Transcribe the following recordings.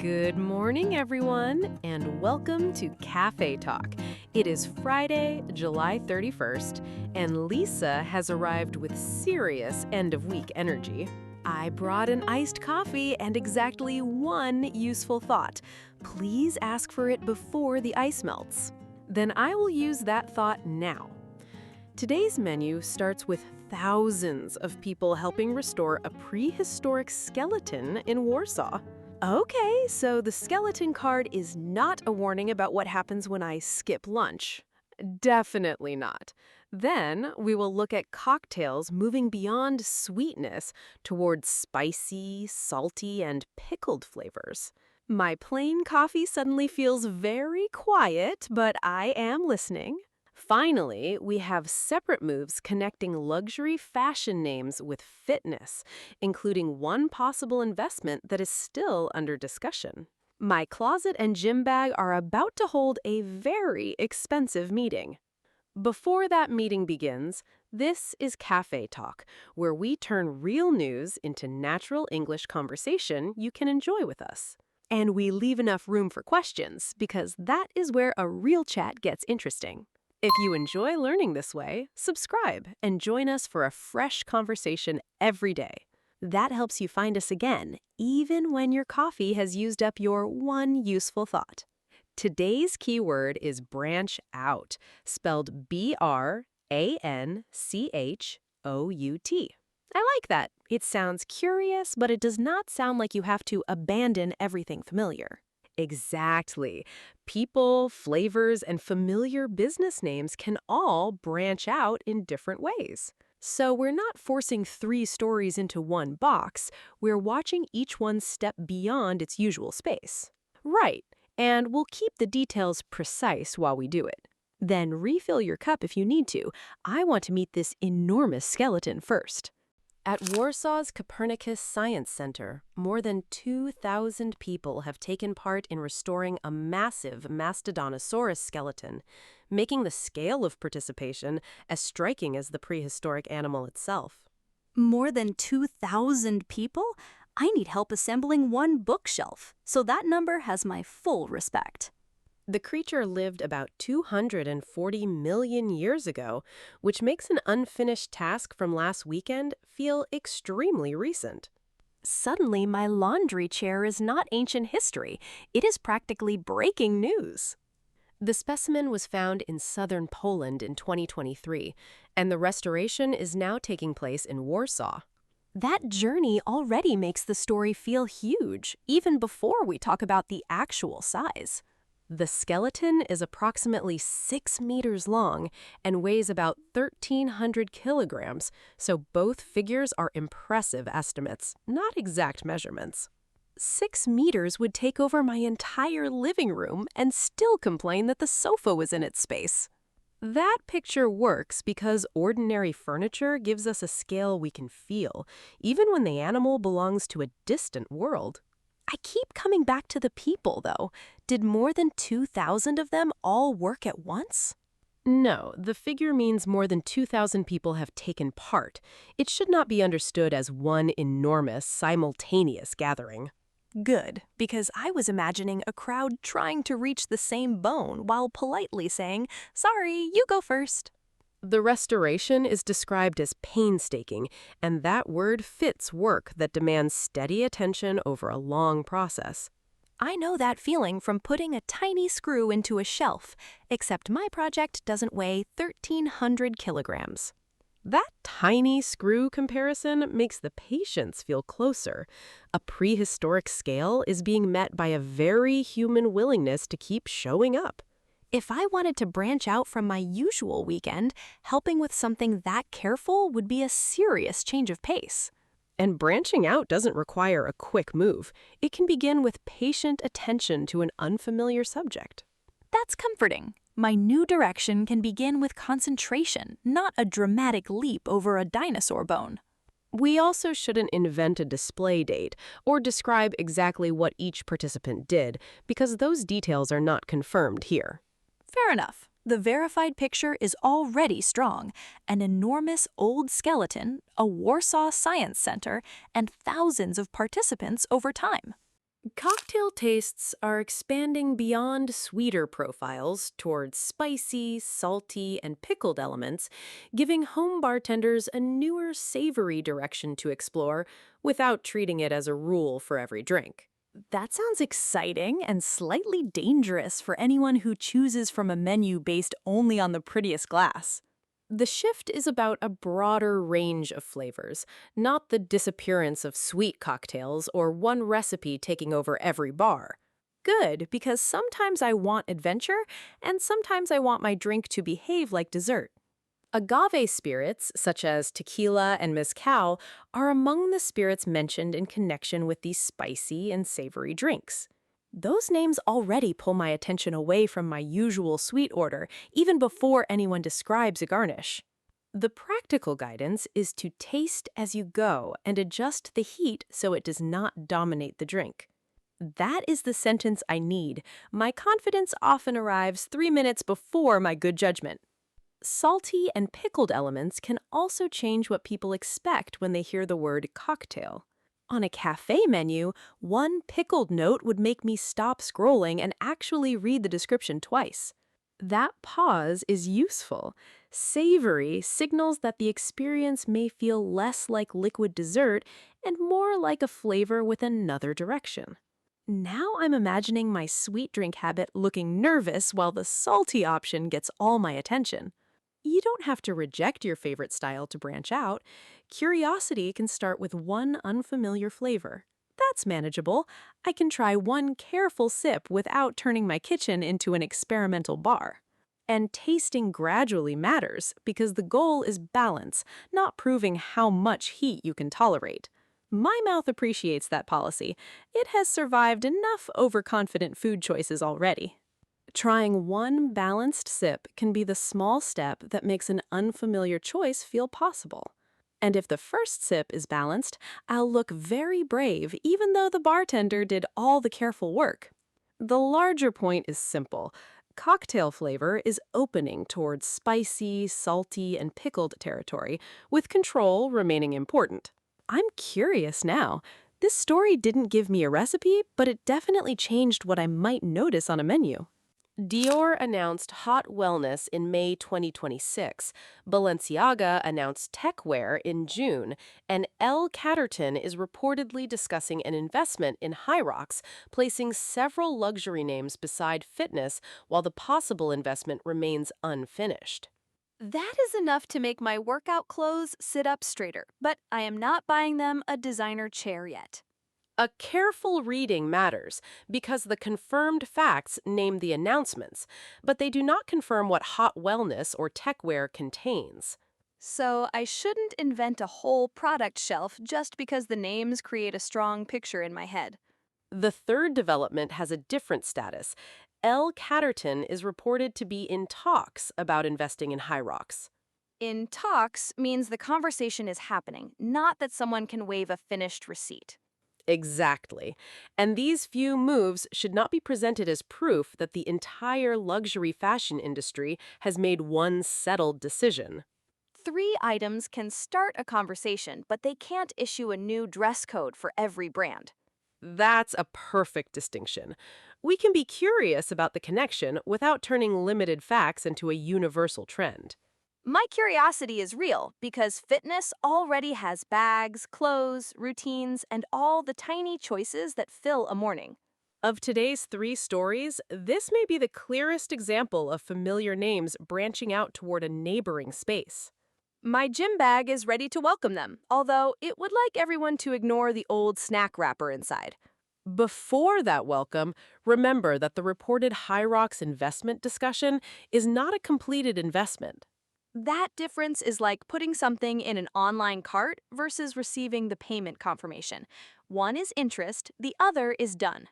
Good morning, everyone, and welcome to Cafe Talk. It is Friday, July 31st, and Lisa has arrived with serious end-of-week energy. I brought an iced coffee and exactly one useful thought. Please ask for it before the ice melts. Then I will use that thought now. Today's menu starts with thousands of people helping restore a prehistoric skeleton in Warsaw. Okay, so the skeleton card is not a warning about what happens when I skip lunch. Definitely not. Then we will look at cocktails moving beyond sweetness towards spicy, salty, and pickled flavors. My plain coffee suddenly feels very quiet, but I am listening. Finally, we have separate moves connecting luxury fashion names with fitness, including one possible investment that is still under discussion. My closet and gym bag are about to hold a very expensive meeting. Before that meeting begins, this is Cafe Talk, where we turn real news into natural English conversation you can enjoy with us. And we leave enough room for questions, because that is where a real chat gets interesting. If you enjoy learning this way, subscribe and join us for a fresh conversation every day. That helps you find us again, even when your coffee has used up your one useful thought. Today's keyword is branch out, spelled B-R-A-N-C-H-O-U-T. I like that. It sounds curious, but it does not sound like you have to abandon everything familiar. Exactly. People, flavors, and familiar business names can all branch out in different ways. So we're not forcing three stories into one box. We're watching each one step beyond its usual space. Right. And we'll keep the details precise while we do it. Then refill your cup if you need to. I want to meet this enormous skeleton first. At Warsaw's Copernicus Science Center, more than 2,000 people have taken part in restoring a massive Mastodontosaurus skeleton, making the scale of participation as striking as the prehistoric animal itself. More than 2,000 people? I need help assembling one bookshelf, so that number has my full respect. The creature lived about 240 million years ago, which makes an unfinished task from last weekend feel extremely recent. Suddenly, my laundry chair is not ancient history. It is practically breaking news. The specimen was found in southern Poland in 2023, and the restoration is now taking place in Warsaw. That journey already makes the story feel huge, even before we talk about the actual size. The skeleton is approximately 6 meters long and weighs about 1,300 kilograms, so both figures are impressive estimates, not exact measurements. 6 meters would take over my entire living room and still complain that the sofa was in its space. That picture works because ordinary furniture gives us a scale we can feel, even when the animal belongs to a distant world. I keep coming back to the people, though. Did more than 2,000 of them all work at once? No, the figure means more than 2,000 people have taken part. It should not be understood as one enormous, simultaneous gathering. Good, because I was imagining a crowd trying to reach the same bone while politely saying, "Sorry, you go first." The restoration is described as painstaking, and that word fits work that demands steady attention over a long process. I know that feeling from putting a tiny screw into a shelf, except my project doesn't weigh 1,300 kilograms. That tiny screw comparison makes the patience feel closer. A prehistoric scale is being met by a very human willingness to keep showing up. If I wanted to branch out from my usual weekend, helping with something that careful would be a serious change of pace. And branching out doesn't require a quick move. It can begin with patient attention to an unfamiliar subject. That's comforting. My new direction can begin with concentration, not a dramatic leap over a dinosaur bone. We also shouldn't invent a display date or describe exactly what each participant did, because those details are not confirmed here. Fair enough. The verified picture is already strong. An enormous old skeleton, a Warsaw Science Center, and thousands of participants over time. Cocktail tastes are expanding beyond sweeter profiles towards spicy, salty, and pickled elements, giving home bartenders a newer, savory direction to explore without treating it as a rule for every drink. That sounds exciting and slightly dangerous for anyone who chooses from a menu based only on the prettiest glass. The shift is about a broader range of flavors, not the disappearance of sweet cocktails or one recipe taking over every bar. Good, because sometimes I want adventure, and sometimes I want my drink to behave like dessert. Agave spirits, such as tequila and mezcal, are among the spirits mentioned in connection with these spicy and savory drinks. Those names already pull my attention away from my usual sweet order, even before anyone describes a garnish. The practical guidance is to taste as you go and adjust the heat so it does not dominate the drink. That is the sentence I need. My confidence often arrives 3 minutes before my good judgment. Salty and pickled elements can also change what people expect when they hear the word cocktail. On a cafe menu, one pickled note would make me stop scrolling and actually read the description twice. That pause is useful. Savory signals that the experience may feel less like liquid dessert and more like a flavor with another direction. Now I'm imagining my sweet drink habit looking nervous while the salty option gets all my attention. You don't have to reject your favorite style to branch out. Curiosity can start with one unfamiliar flavor. That's manageable. I can try one careful sip without turning my kitchen into an experimental bar. And tasting gradually matters because the goal is balance, not proving how much heat you can tolerate. My mouth appreciates that policy. It has survived enough overconfident food choices already. Trying one balanced sip can be the small step that makes an unfamiliar choice feel possible. And if the first sip is balanced, I'll look very brave even though the bartender did all the careful work. The larger point is simple. Cocktail flavor is opening towards spicy, salty, and pickled territory, with control remaining important. I'm curious now. This story didn't give me a recipe, but it definitely changed what I might notice on a menu. Dior announced hot wellness in May 2026, Balenciaga announced tech wear in June, and Catterton is reportedly discussing an investment in HYROX, placing several luxury names beside fitness while the possible investment remains unfinished. That is enough to make my workout clothes sit up straighter, but I am not buying them a designer chair yet. A careful reading matters because the confirmed facts name the announcements, but they do not confirm what hot wellness or techwear contains. So I shouldn't invent a whole product shelf just because the names create a strong picture in my head. The third development has a different status. Catterton is reported to be in talks about investing in HYROX. In talks means the conversation is happening, not that someone can wave a finished receipt. Exactly. And these few moves should not be presented as proof that the entire luxury fashion industry has made one settled decision. 3 items can start a conversation, but they can't issue a new dress code for every brand. That's a perfect distinction. We can be curious about the connection without turning limited facts into a universal trend. My curiosity is real because fitness already has bags, clothes, routines, and all the tiny choices that fill a morning. Of today's 3 stories, this may be the clearest example of familiar names branching out toward a neighboring space. My gym bag is ready to welcome them, although it would like everyone to ignore the old snack wrapper inside. Before that welcome, remember that the reported HYROX investment discussion is not a completed investment. That difference is like putting something in an online cart versus receiving the payment confirmation. One is interest, the other is done.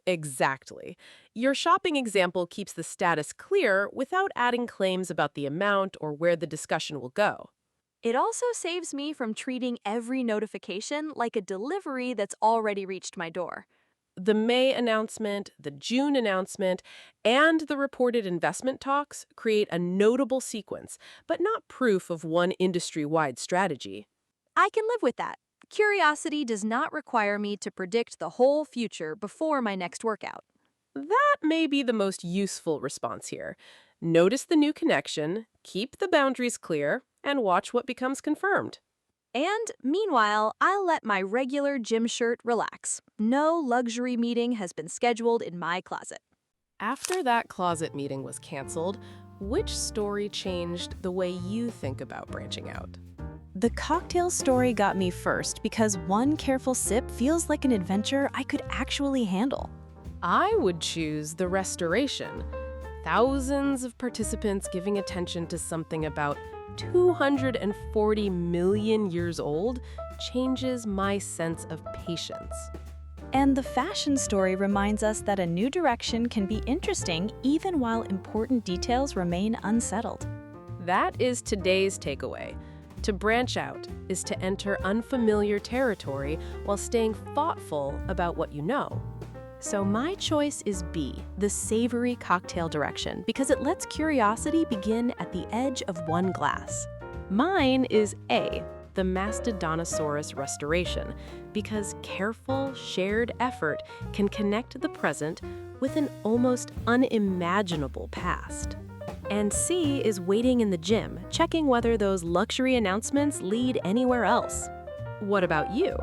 Exactly. Your shopping example keeps the status clear without adding claims about the amount or where the discussion will go. It also saves me from treating every notification like a delivery that's already reached my door. The May announcement, the June announcement, and the reported investment talks create a notable sequence, but not proof of one industry-wide strategy. I can live with that. Curiosity does not require me to predict the whole future before my next workout. That may be the most useful response here. Notice the new connection, keep the boundaries clear, and watch what becomes confirmed. And meanwhile, I'll let my regular gym shirt relax. No luxury meeting has been scheduled in my closet. After that closet meeting was canceled, which story changed the way you think about branching out? The cocktail story got me first because one careful sip feels like an adventure I could actually handle. I would choose the restoration. Thousands of participants giving attention to something about 240 million years old changes my sense of patience. And the fashion story reminds us that a new direction can be interesting even while important details remain unsettled. That is today's takeaway. To branch out is to enter unfamiliar territory while staying thoughtful about what you know. So my choice is B, the savory cocktail direction, because it lets curiosity begin at the edge of one glass. Mine is A, the Mastodontosaurus restoration, because careful, shared effort can connect the present with an almost unimaginable past. And C is waiting in the gym, checking whether those luxury announcements lead anywhere else. What about you?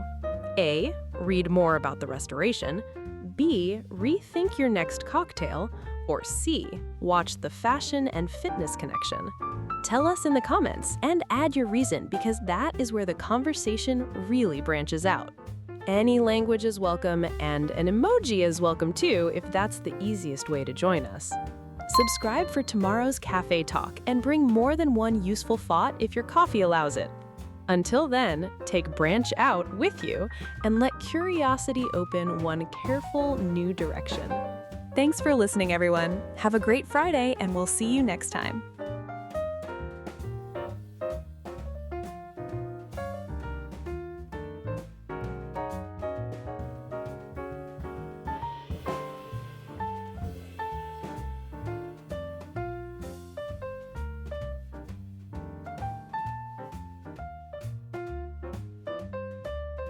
A, read more about the restoration. B, rethink your next cocktail. Or C, watch the fashion and fitness connection. Tell us in the comments and add your reason, because that is where the conversation really branches out. Any language is welcome, and an emoji is welcome too if that's the easiest way to join us. Subscribe for tomorrow's Cafe Talk and bring more than one useful thought if your coffee allows it. Until then, take Branch Out with you and let curiosity open one careful new direction. Thanks for listening, everyone. Have a great Friday, and we'll see you next time.